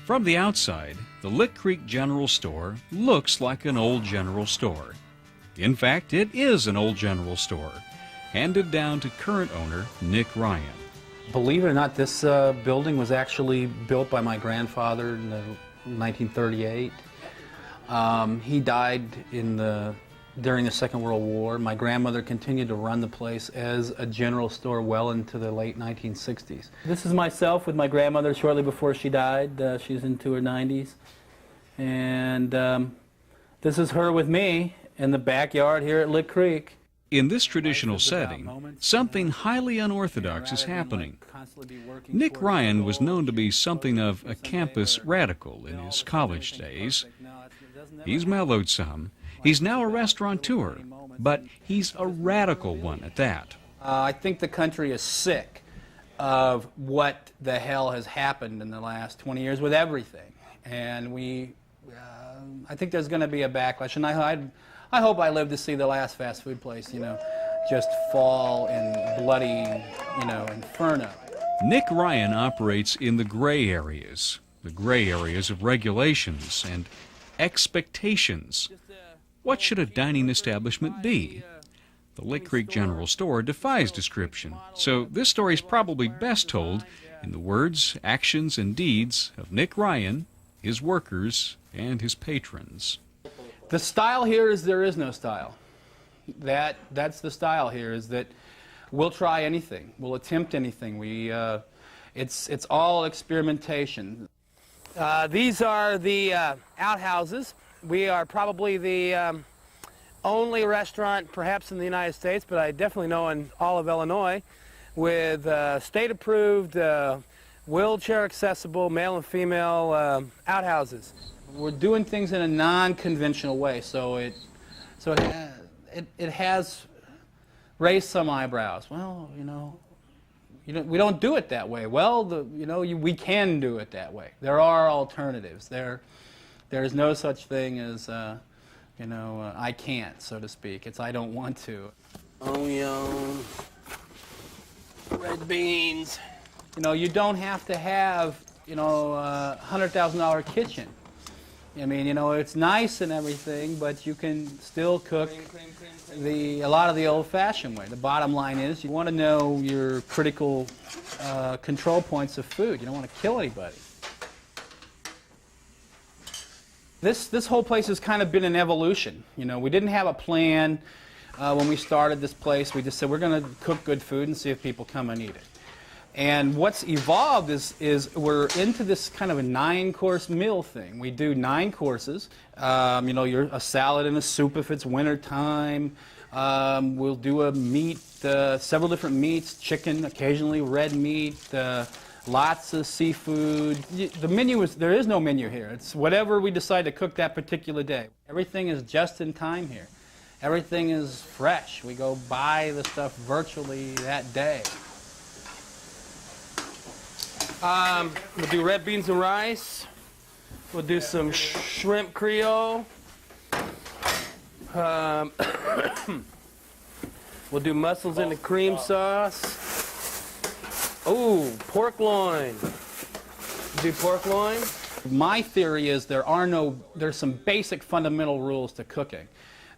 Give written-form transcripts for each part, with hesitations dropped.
From the outside, the Lick Creek General Store looks like an old general store. In fact, it is an old general store, handed down to current owner Nick Ryan. Believe it or not, this building was actually built by my grandfather in 1938. He died during the Second World War. My grandmother continued to run the place as a general store well into the late 1960s. This is myself with my grandmother shortly before she died. She's into her 90s. And this is her with me in the backyard here at Lick Creek. In this traditional setting, something highly unorthodox is happening. Nick Ryan was known to be something of a campus radical in his college days. He's mellowed some. He's now a restaurateur, but he's a radical one at that. I think the country is sick of what the hell has happened in the last 20 years with everything. And I think there's going to be a backlash. And I hope I live to see the last fast food place, just fall in bloody, inferno. Nick Ryan operates in the gray areas of regulations and expectations. What should a dining establishment be? The Lick Creek General Store defies description, so this story is probably best told in the words, actions, and deeds of Nick Ryan, his workers, and his patrons. The style here is there is no style. That's the style here, is that we'll try anything. We'll attempt anything. It's all experimentation. These are the outhouses. We are probably the only restaurant, perhaps in the United States, but I definitely know in all of Illinois, with state-approved, wheelchair-accessible, male and female outhouses. We're doing things in a non-conventional way, so it has raised some eyebrows. Well, we don't do it that way. Well, we can do it that way. There are alternatives. There's no such thing as, I can't, so to speak. It's I don't want to. Onion, red beans. You don't have to have, a $100,000 kitchen. I mean, it's nice and everything, but you can still cook a lot of the old-fashioned way. The bottom line is you want to know your critical control points of food. You don't want to kill anybody. This whole place has kind of been an evolution. We didn't have a plan when we started this place. We just said we're going to cook good food and see if people come and eat it. And what's evolved is we're into this kind of a 9-course meal thing. We do 9 courses. You're a salad and a soup if it's winter time. We'll do a meat, several different meats, chicken, occasionally red meat, lots of seafood. The menu there is no menu here. It's whatever we decide to cook that particular day. Everything is just in time here. Everything is fresh. We go buy the stuff virtually that day. We'll do red beans and rice. We'll do some shrimp Creole. We'll do mussels in the cream sauce. Oh, pork loin. Do pork loin. My theory is there's some basic fundamental rules to cooking,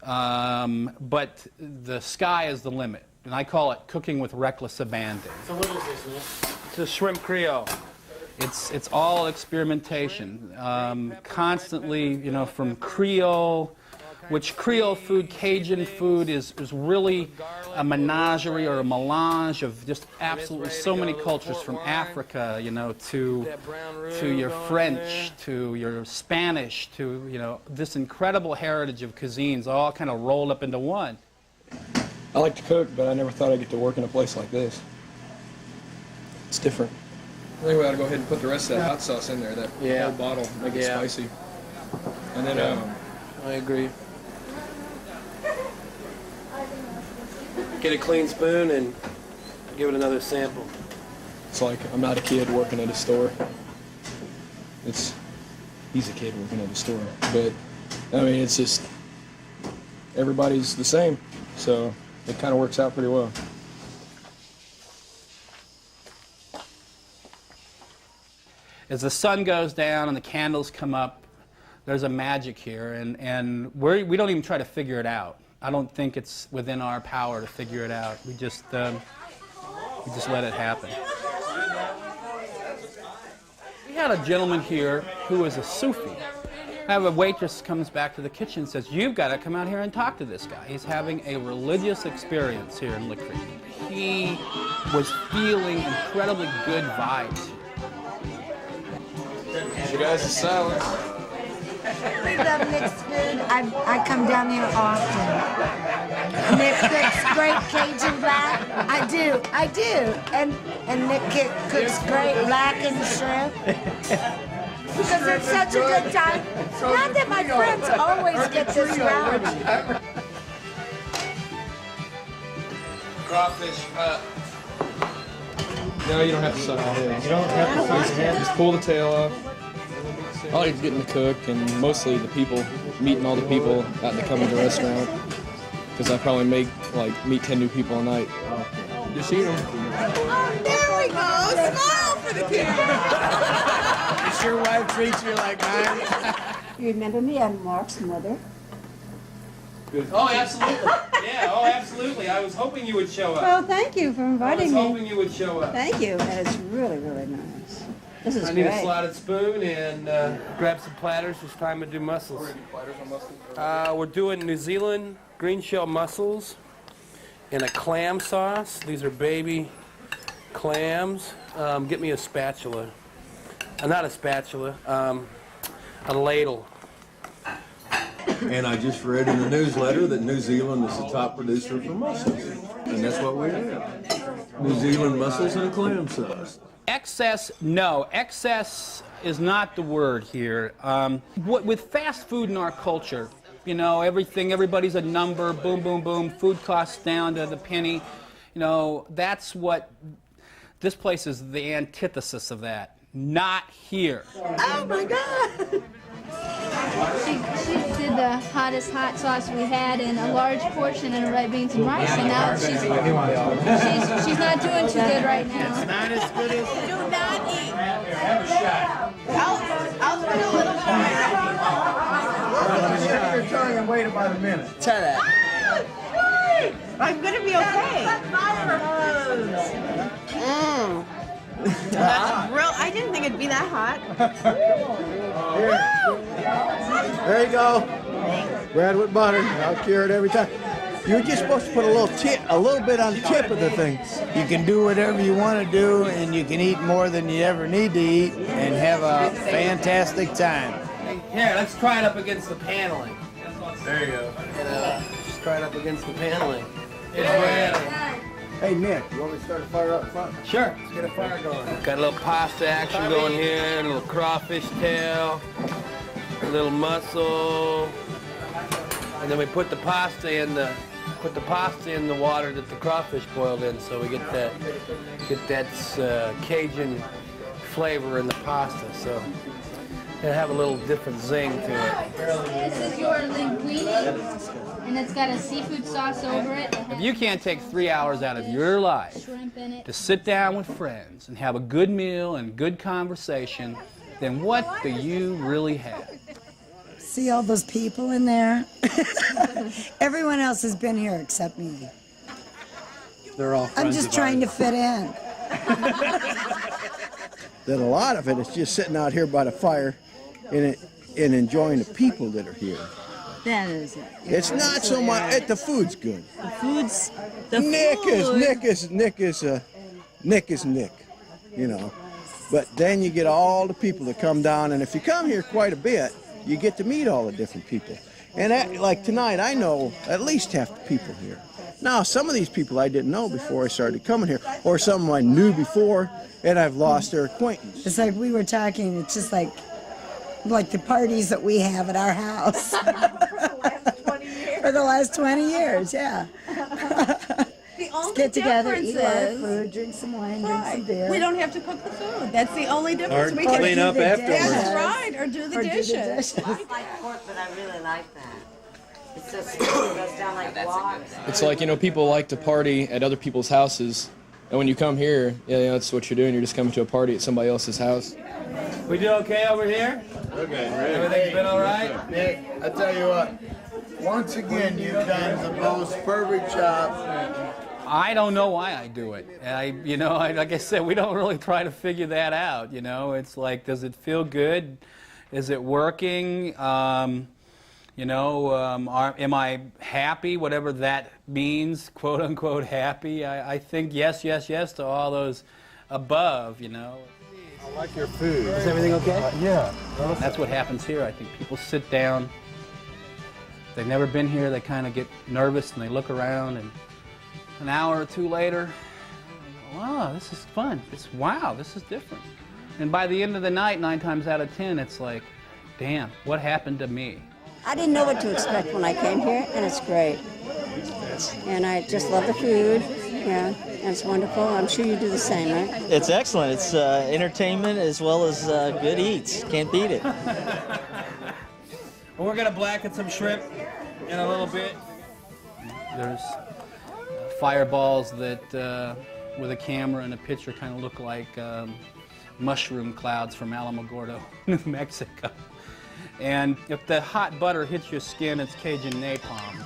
but the sky is the limit, and I call it cooking with reckless abandon. So what is this, man? It's a shrimp Creole. It's all experimentation, constantly, from Creole, which Creole food, Cajun food is really a menagerie or a melange of just absolutely so many cultures, from Africa, to your French, to your Spanish, to, this incredible heritage of cuisines all kind of rolled up into one. I like to cook, but I never thought I'd get to work in a place like this. It's different. I think we ought to go ahead and put the rest of that hot sauce in there, that whole bottle, make it spicy. And then, I agree. Get a clean spoon and give it another sample. It's like I'm not a kid working at a store. He's a kid working at a store. But, I mean, it's just, everybody's the same, so it kind of works out pretty well. As the sun goes down and the candles come up, there's a magic here, and we don't even try to figure it out. I don't think it's within our power to figure it out. We just let it happen. We had a gentleman here who was a Sufi. I have a waitress comes back to the kitchen and says, "You've got to come out here and talk to this guy. He's having a religious experience here in Lick Creek." He was feeling incredibly good vibes. You guys are silent. We love Nick's food. I come down here often. Nick cooks great Cajun black. I do. And Nick cooks great blackened shrimp. Because it's such a good time. Not that my friends always get this round. Crawfish. No, you don't have to suck the head. You don't have to suck the head. Just pull the tail off. I like getting to cook, and mostly the people, meeting all the people that come into the restaurant. Because I probably meet 10 new people a night. Just eat them. Oh, there we go. Smile for the camera. Does your wife treat you like mine? You remember me? I'm Mark's mother. Oh, absolutely. Yeah, oh, absolutely. I was hoping you would show up. Well, thank you for inviting me. I was hoping you would show up. Thank you. That is really, really nice. This is I need great. a slotted spoon and grab some platters. It's time to do mussels. We're doing New Zealand green shell mussels in a clam sauce. These are baby clams. Get me a spatula. Not a spatula, a ladle. And I just read in the newsletter that New Zealand is the top producer for mussels. And that's what we have. New Zealand mussels and a clam sauce. Excess, no. Excess is not the word here. With fast food in our culture, you know, everybody's a number, boom, boom, boom, food costs down to the penny. You know, that's what, this place is the antithesis of that. Not here. Oh, my God. She did the hottest hot sauce we had in a large portion and red beans and rice, and now she's not doing too good right now. It's not as good as... Do not eat. I'll put a little Let me shut your tongue and wait about a minute. Try that. I'm going to be okay. That's real. I didn't think it'd be that hot. Here. There you go. Bread with butter. I'll cure it every time. You're just supposed to put a little bit on the tip of the thing. You can do whatever you want to do, and you can eat more than you ever need to eat, and have a fantastic time. Here, let's try it up against the paneling. There you go. Just try it up against the paneling. It's ready. Hey, Nick, you want me to start a fire up front? Sure, let's get a fire going. Got a little pasta action going here, a little crawfish tail, a little mussel, and then we put the pasta in the water that the crawfish boiled in, so we get that Cajun flavor in the pasta. So it'll have a little different zing to it. This is your linguine, and it's got a seafood sauce over it. If you can't take 3 hours out of your life Shrimp in it. to sit down with friends and have a good meal and good conversation, then what do you really have? See all those people in there? Everyone else has been here except me. They're all friends I'm just trying to fit in. That a lot of it is just sitting out here by the fire and enjoying the people that are here. That is it. It's not so much. The food's good. Nick is Nick, you know. But then you get all the people that come down, and if you come here quite a bit, you get to meet all the different people. And like tonight, I know at least half the people here. Now, some of these people I didn't know before I started coming here, or some I knew before, and I've lost their acquaintance. It's like we were talking, it's just like the parties that we have at our house. For the last 20 years, yeah. The only Get together, difference eat a lot of is food, drink some wine, drink some beer. we don't have to cook the food. That's the only difference. Or We can clean up do the afterwards. dishes. That's right, or do the Or do the dishes. dishes. I like pork, but I really like that. It's just goes down like blocks. It's like, you know, people like to party at other people's houses, and when you come here, yeah, you know, that's what you're doing. You're just coming to a party at somebody else's house. We do okay over here? Okay. Everything's been all right? Nick, I tell you what, once again, you've done the most perfect job. I don't know why I do it. Like I said, we don't really try to figure that out. You know, it's like, does it feel good? Is it working? Am I happy? Whatever that means, quote unquote happy. I think yes, yes, yes to all those above. You know. I like your food. Is everything okay? Yeah. That's what happens here. I think people sit down. They've never been here. They kind of get nervous and they look around, and an hour or two later, wow, this is fun. Wow, this is different. And by the end of the night, 9 times out of 10, it's like, damn, what happened to me? I didn't know what to expect when I came here, and it's great. And I just love the food. Yeah, and it's wonderful. I'm sure you do the same, right? It's excellent. It's entertainment as well as good eats. Can't beat it. Well, we're gonna blacken some shrimp in a little bit. There's fireballs that, with a camera and a picture, kind of look like mushroom clouds from Alamogordo, New Mexico. And if the hot butter hits your skin, it's Cajun napalm.